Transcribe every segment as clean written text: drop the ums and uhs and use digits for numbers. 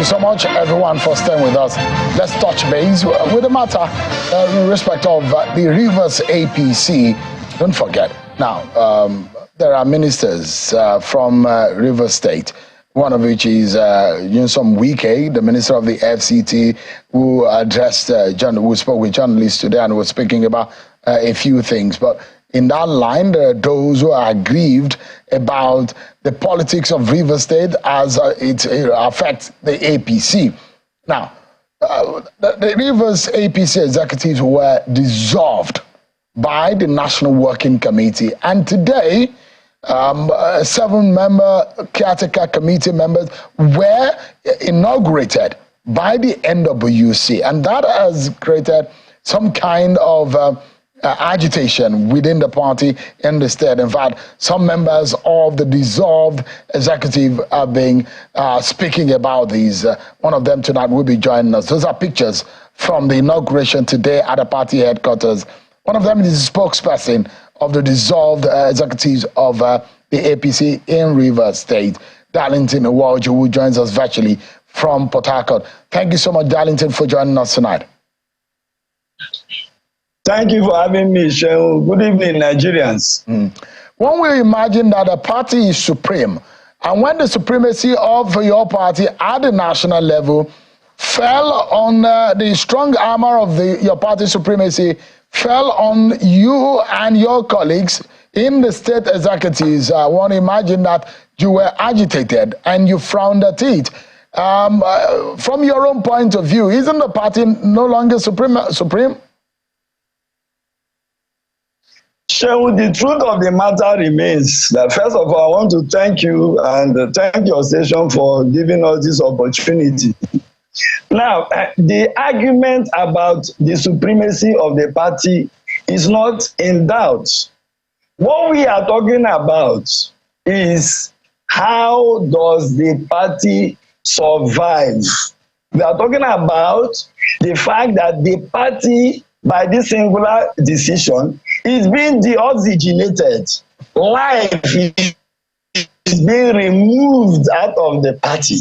you so much, everyone, for staying with us. Let's touch base with the matter in respect of the Rivers APC. Don't forget, now, there are ministers from Rivers State, one of which is Nyesom Wike, the minister of the FCT, who addressed, who spoke with journalists today and was speaking about a few things. But in that line, there are those who are aggrieved about the politics of Rivers State as it affects the APC. Now, the Rivers APC executives were dissolved by the National Working Committee, and today, 7-member Caretaker committee members were inaugurated by the NWC, and that has created some kind of agitation within the party in the state. In fact, some members of the dissolved executive are being speaking about these. One of them tonight will be joining us. Those are pictures from the inauguration today at the party headquarters. One of them is the spokesperson of the dissolved executives of the APC in Rivers State, Darlington Iwoju, who joins us virtually from Port Harcourt. Thank you so much, Darlington, for joining us tonight. Thank you for having me, Shehu. Good evening, Nigerians. One will imagine that a party is supreme, and when the supremacy of your party at the national level fell on the strong armor of your party supremacy, fell on you and your colleagues in the state executives, one imagine that you were agitated and you frowned at it. From your own point of view, isn't the party no longer supreme? So the truth of the matter remains that, first of all, I want to thank you and thank your station for giving us this opportunity. Now, the argument about the supremacy of the party is not in doubt. What we are talking about is how does the party survive? We are talking about the fact that the party, by this singular decision, is being deoxygenated. Life is being removed out of the party.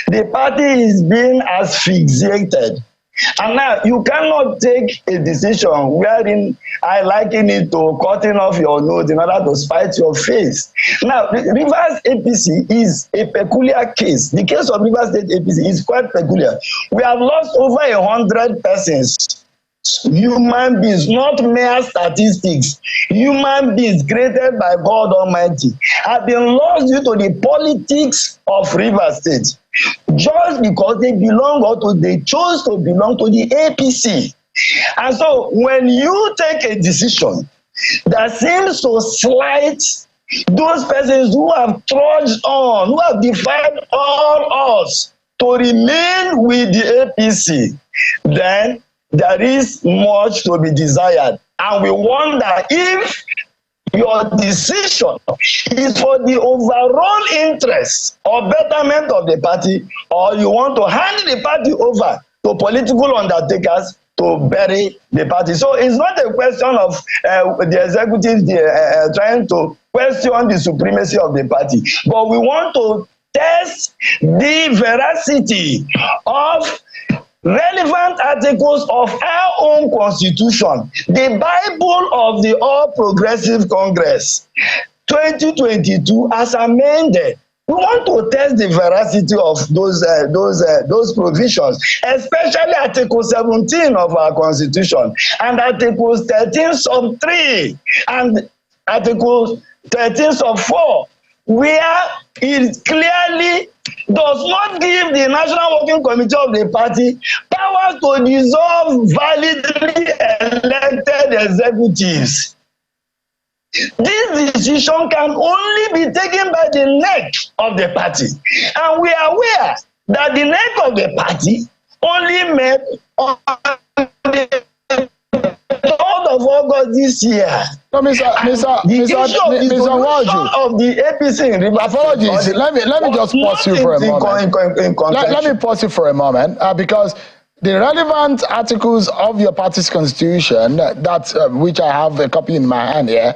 The party is being asphyxiated. And now you cannot take a decision wherein I liken it to cutting off your nose in order to spite your face. Now, Rivers APC is a peculiar case. The case of Rivers State APC is quite peculiar. We have lost over 100 persons. Human beings, not mere statistics. Human beings created by God Almighty have been lost due to the politics of Rivers State, just because they belong or they chose to belong to the APC. And so when you take a decision that seems to slight those persons who have trudged on, who have defied all odds to remain with the APC, then there is much to be desired. And we wonder if your decision is for the overall interest or betterment of the party, or you want to hand the party over to political undertakers to bury the party. So it's not a question of the executives trying to question the supremacy of the party, but we want to test the veracity of relevant articles of our own constitution, the Bible of the All Progressive Congress 2022 as amended. We want to test the veracity of those provisions, especially Article 17 of our constitution and Article 13 sub 3 and Article 13 sub 4, where it clearly does not give the National Working Committee of the party powers to dissolve validly elected executives. This decision can only be taken by the neck of the party. And we are aware that the neck of the party only met on the 3rd of August this year. No, Mr. Iwoju of the APC in Rivers. Apologies. Let me just pause you for a moment. Let me pause you for a moment because the relevant articles of your party's constitution, that which I have a copy in my hand here,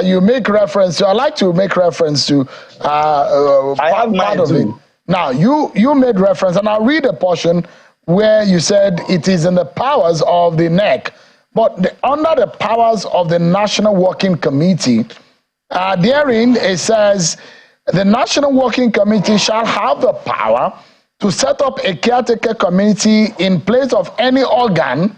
you make reference to. I like to make reference to. I have mine too. Now, you made reference, and I'll read a portion where you said it is in the powers of the NEC, but under the powers of the National Working Committee, therein it says, the National Working Committee shall have the power to set up a caretaker committee in place of any organ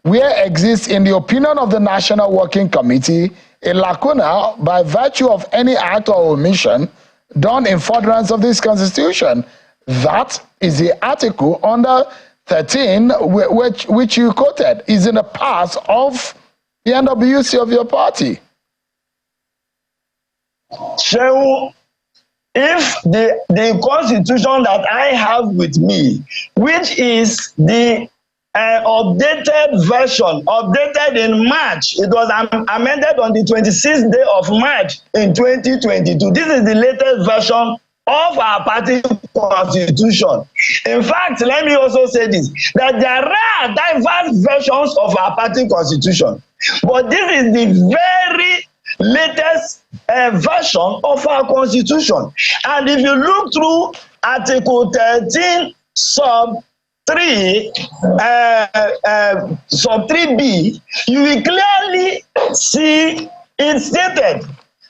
where exists, in the opinion of the National Working Committee, a lacuna by virtue of any act or omission done in furtherance of this Constitution. That is the article under 13, which you quoted, is in the past of the NWC of your party. So, if the Constitution that I have with me, which is the updated version, updated in March. It was amended on the 26th day of March in 2022. This is the latest version of our party constitution. In fact, let me also say this, that there are diverse versions of our party constitution, but this is the very latest version of our constitution. And if you look through Article 13 sub 3 sub 3b, you will clearly see it stated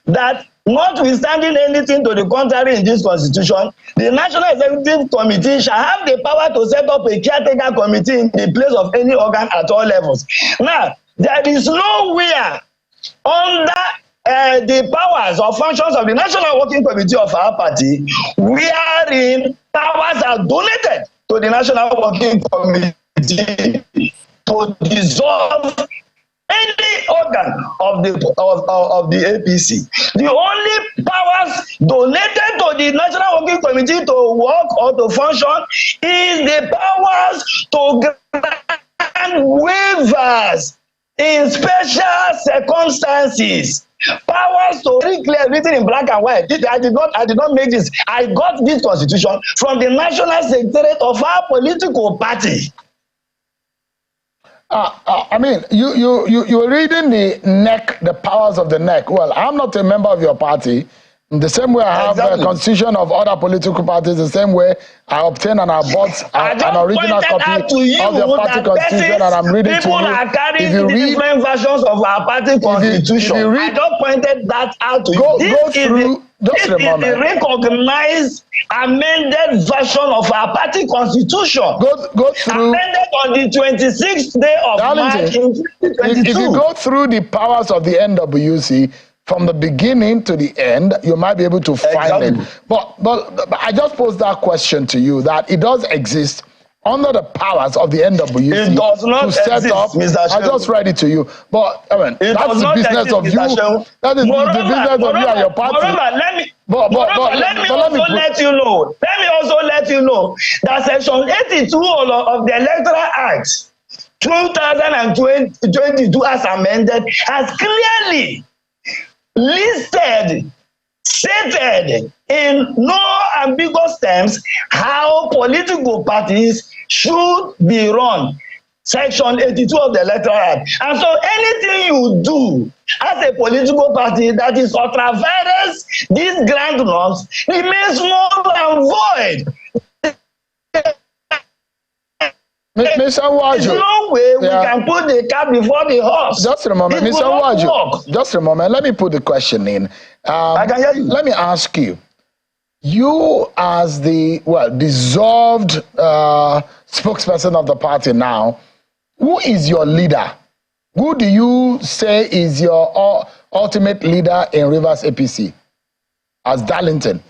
that notwithstanding anything to the contrary in this constitution, the National Executive Committee shall have the power to set up a caretaker committee in the place of any organ at all levels. Now, there is nowhere under the powers or functions of the National Working Committee of our party wherein powers are donated to the National Working Committee to dissolve any organ of the APC. The only powers donated to the National Working Committee to work or to function is the powers to grant waivers in special circumstances. Powers to very clear, written in black and white. I did not make this. I got this constitution from the National Secretariat of our political party. I mean, you're reading the NEC, the powers of the NEC. Well, I'm not a member of your party. In the same way I have the constitution of other political parties, the same way I obtained and I bought an original copy of your party constitution, and I'm reading to you. People are carrying different versions of our party constitution. I just pointed that out to you. This is the recognized amended version of our party constitution. Go through. Amended on the 26th day of March in 2022. If you go through the powers of the NWC, from the beginning to the end, you might be able to find it. But I just posed that question to you, that it does exist under the powers of the NWC. It does not exist, Mr. I just read it to you. But I mean, that's the business of you. That is the business of you and your party. Let me also let you know that Section 82 of the Electoral Act 2022 as amended has clearly listed, stated in no ambiguous terms how political parties should be run. Section 82 of the Electoral Act. And so anything you do as a political party that is ultra vires these grand norms remains null and void. Mr. Waju, there's no way we can put the cat before the horse. Just a moment, Mr. Waju. Just a moment. Let me put the question in. I can hear you. Let me ask you. You, as the dissolved spokesperson of the party now, who is your leader? Who do you say is your ultimate leader in Rivers APC as Darlington?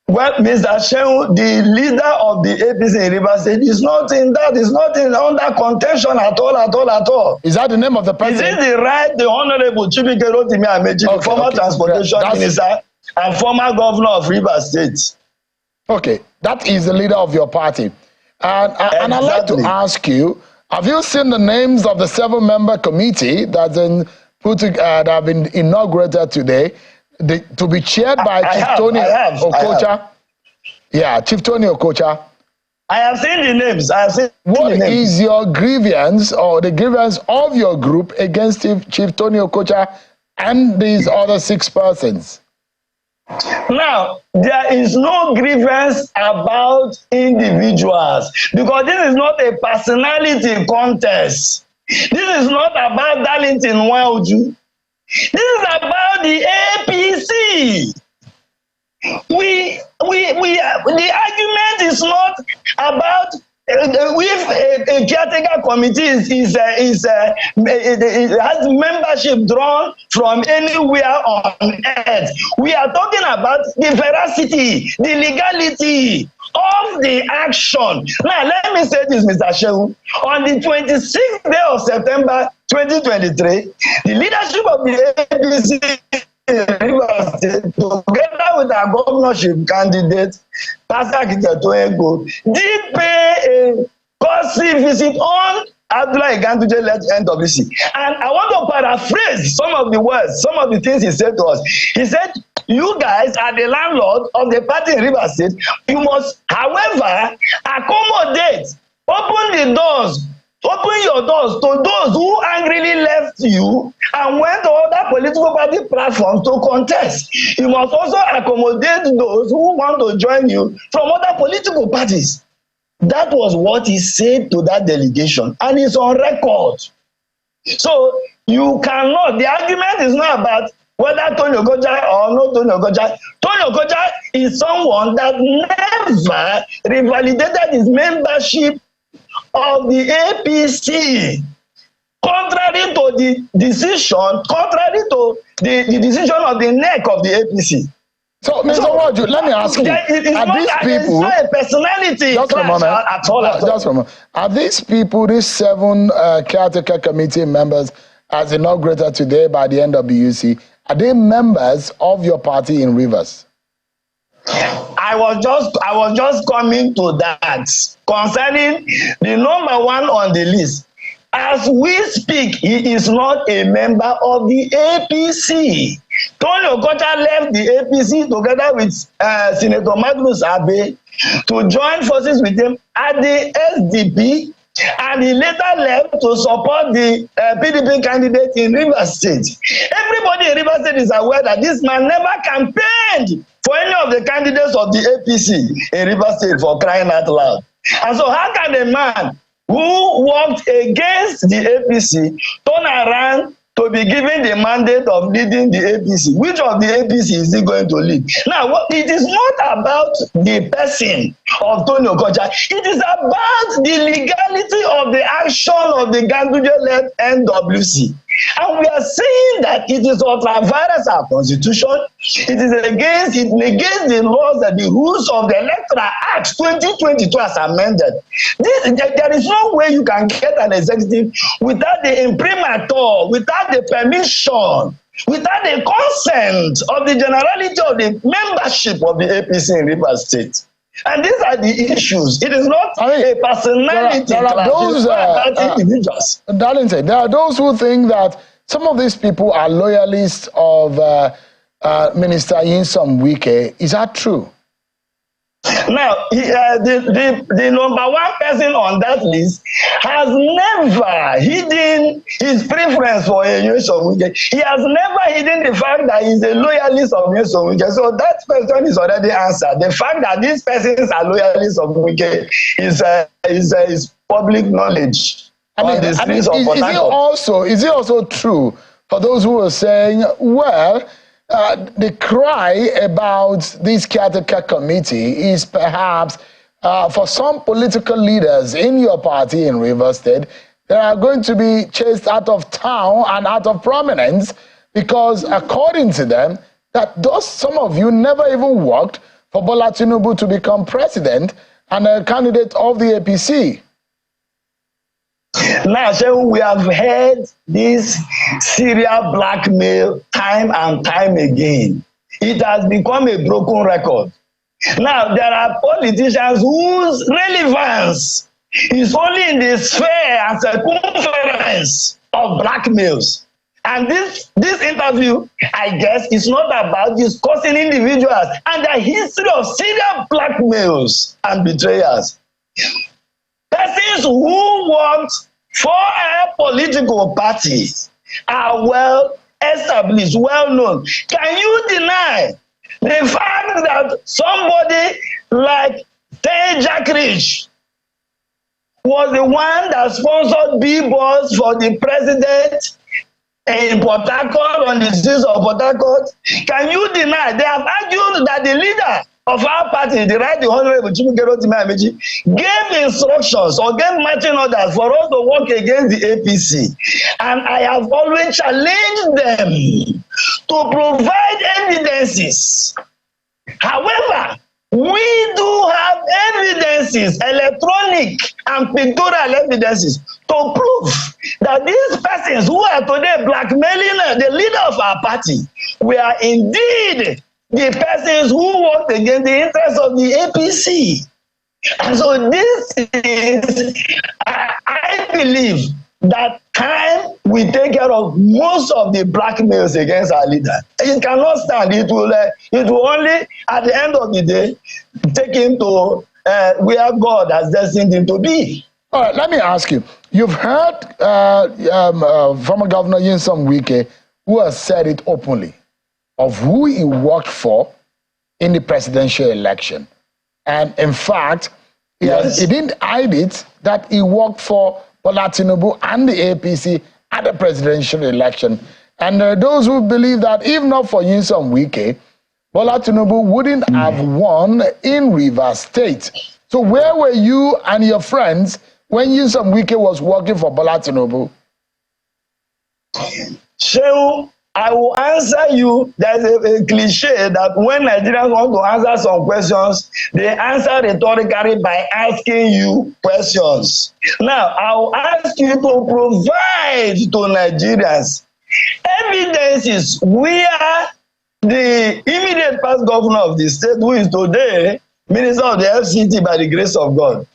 Well, Mr. Shehu, the leader of the APC in Rivers State is not under contention at all. Is that the name of the person? Is it the Honorable Chibike Rotimi Amechi, the former transportation minister and former governor of Rivers State? Okay, that is the leader of your party. And I'd like to ask you, have you seen the names of the 7-member committee that have been inaugurated today? To be chaired by Chief Tony Okocha. Yeah, Chief Tony Okocha. I have seen the names. What is your grievance or the grievance of your group against Chief Tony Okocha and these other 6 persons? Now, there is no grievance about individuals because this is not a personality contest. This is not about Darlington Nwauju. This is about the APC. The argument is not about if a caretaker committee has membership drawn from anywhere on earth. We are talking about the veracity, the legality of the action. Now, let me say this, Mr. Shehu. On the 26th day of September 2023, the leadership of the APC Rivers State, together with our governorship candidate, Pastor Kitoenko, did pay a courtesy visit on Abdullah Iganduje-led NWC. And I want to paraphrase some of the words, some of the things he said to us. He said, you guys are the landlord of the party in Rivers State. You must, however, accommodate, open your doors to those who angrily left you and went to other political party platforms to contest. You must also accommodate those who want to join you from other political parties. That was what he said to that delegation, and it's on record. So you cannot, the argument is not about whether Tony Okocha or not Tony Okocha. Tony Okocha is someone that never revalidated his membership of the APC, contrary to the decision, contrary to the decision of the neck of the APC. So, Mr. Nwauju, let me ask you: are these people? It's not a personality just a moment. At all. Just a moment. Are these people, these 7 caretaker committee members, as inaugurated today by the NWC, are they members of your party in Rivers? I was just coming to that concerning the number 1 on the list. As we speak, he is not a member of the APC. Tony Okocha left the APC together with Senator Magnus Abe to join forces with him at the SDP, and he later left to support the PDP candidate in Rivers State. Everybody in Rivers State is aware that this man never campaigned for any of the candidates of the APC in Rivers State, for crying out loud. And so how can a man who worked against the APC turn around to be given the mandate of leading the APC? Which of the APC is he going to lead? Now, it is not about the person of Tony Okocha. It is about the legality of the action of the Ganduje-led NWC. And we are saying that it is ultra-virus our constitution. It negates the laws and the rules of the Electoral Act 2022 as amended. There is no way you can get an executive without the imprimatur, without the permission, without the consent of the generality of the membership of the APC in Rivers State. And these are the issues. It is not a personality. There are those individuals. Darlington, there are those who think that some of these people are loyalists of Minister Nyesom Wike. Is that true? Now, the number 1 person on that list has never hidden his preference for Nyesom Wike. He has never hidden the fact that he's a loyalist of Nyesom Wike. So that question is already answered. The fact that these persons are loyalists of Wike is public knowledge. Is it also true for those who are saying, well, the cry about this caretaker committee is perhaps for some political leaders in your party in Rivers State, they are going to be chased out of town and out of prominence because, according to them, that some of you never even worked for Bola Tinubu to become president and a candidate of the APC. Now, so we have heard this serial blackmail time and time again. It has become a broken record. Now, there are politicians whose relevance is only in the sphere and circumference of blackmails. And this interview, I guess, is not about discussing individuals and the history of serial blackmails and betrayals. Persons who worked for our political parties are well established, well known. Can you deny The fact that somebody like Jack Rich was the one that sponsored billboards for the president in Port Harcourt, on the streets of Port Harcourt, can you deny? They have argued that the leader of our party, the Right Honorable Chibukerotimi, gave instructions or gave marching orders for us to work against the APC. And I have always challenged them to provide evidences. However, we do have evidences, electronic and pictorial evidences, to prove that these persons who are today blackmailing the leader of our party were indeed the persons who worked against the interests of the APC. And so this is, I believe that time will take care of most of the blackmails against our leader. It cannot stand. It will only, at the end of the day, take him to where God has destined him to be. All right, let me ask you. You've heard former Governor Nyesom Wike, who has said it openly, of who he worked for in the presidential election. And in fact, he didn't hide it that he worked for Bola Tinubu and the APC at the presidential election. And there are those who believe that if not for Nyesom Wike, Bola Tinubu wouldn't have won in Rivers State. So where were you and your friends when Nyesom Wike was working for Bola Tinubu? Shehu, I will answer you. There's a cliche that when Nigerians want to answer some questions, they answer rhetorically by asking you questions. Now, I will ask you to provide to Nigerians evidences where the immediate past governor of the state, who is today Minister of the FCT by the grace of God,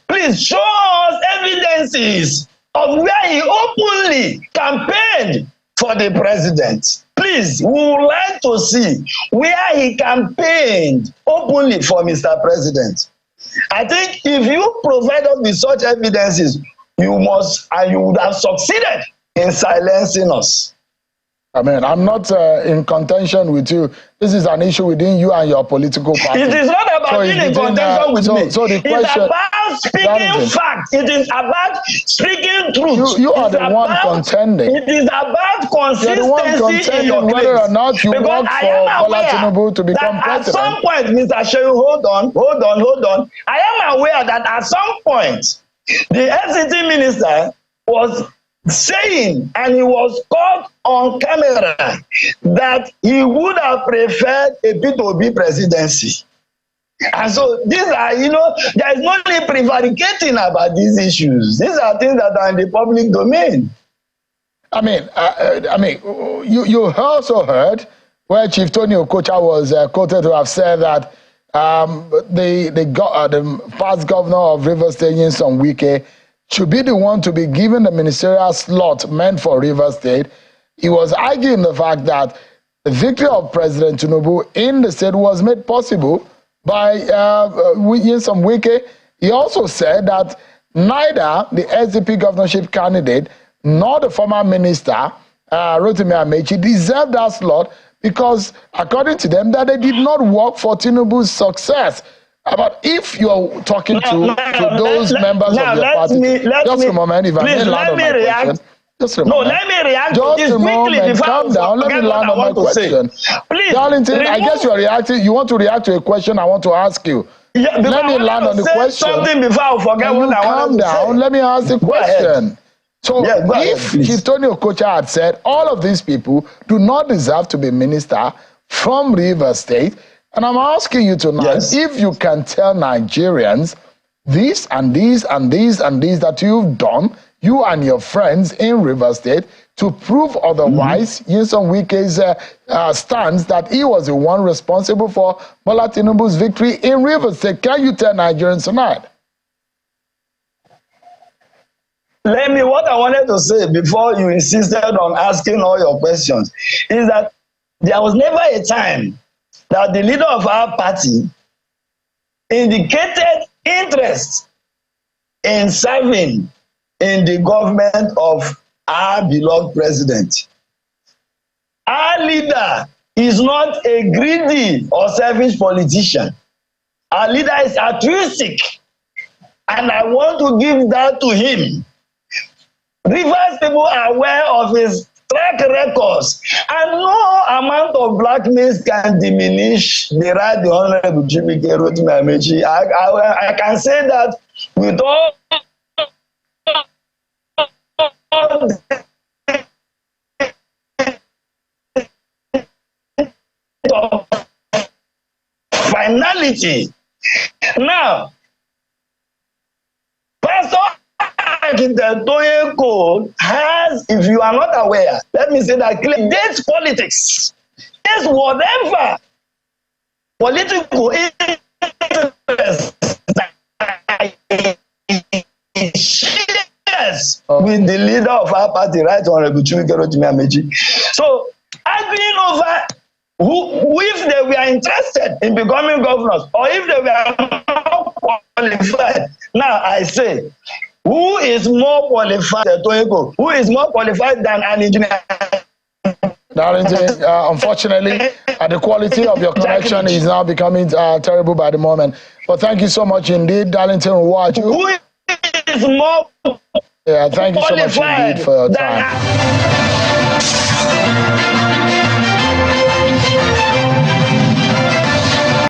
please show us evidences of where he openly campaigned for the president. Please, we would like to see where he campaigned openly for Mr. President. I think if you provide us with such evidences, you must, and you would have succeeded in silencing us. I mean, I'm not in contention with you. This is an issue within you and your political party. It is not about being in contention with me. So the question, it's about speaking facts. It is about speaking truth. You are the one contending. It is about consistency. You're the one contending whether or not you work for Bola Tinubu to become president. At some point, Mr. Shehu, hold on. I am aware that at some point, the FCT minister was saying, and he was caught on camera, that he would have preferred a P2B presidency. And so these are, there is no need prevaricating about these issues. These are things that are in the public domain. I mean, you also heard where Chief Tony Okocha was quoted to have said that the past governor of Rivers State, Nyesom Wike, should be the one to be given the ministerial slot meant for Rivers State. He was arguing the fact that the victory of President Tinubu in the state was made possible by Nyesom Wike. He also said that neither the SDP governorship candidate nor the former minister, Rotimi Amechi, deserved that slot because, according to them, that they did not work for Tinubu's success. But if you're talking to those members of your party, just a moment, if I may land on my question. Just a moment. Let me react to this quickly. Calm down. Let me land on my question. Please, Darlington, I guess you are reacting. You want to react to a question I want to ask you. Yeah, let me land on the question. Something before I forget what I want to say. Calm down. Let me ask the question. So if Chief Tony Okocha had said all of these people do not deserve to be minister from Rivers State, and I'm asking you tonight, if you can tell Nigerians this and these and these and these that you've done, you and your friends in Rivers State, to prove otherwise, Nyesom Wike's stance that he was the one responsible for Bola Tinubu's victory in Rivers State. Can you tell Nigerians tonight? What I wanted to say before you insisted on asking all your questions is that there was never a time that the leader of our party indicated interest in serving in the government of our beloved president. Our leader is not a greedy or selfish politician. Our leader is altruistic, and I want to give that to him. Rivers people are aware of his track records, and no amount of blackmail can diminish the right the Honorable Chibike Rotimi Amaechi. I can say that with all finality. Now, Pastor Toyeko has, if you are not aware, let me say that clearly, dates politics. Is whatever political interest shares with the leader of our party, Right Honorable Chibike Rotimi Amaechi. So, arguing over who, if they were interested in becoming governors, or if they were not qualified. Now I say, who is more qualified than Toyeko? Who is more qualified than an engineer? Darlington, unfortunately, the quality of your connection is now becoming terrible by the moment. But thank you so much indeed, Darlington. Who is more thank you so much indeed for your time.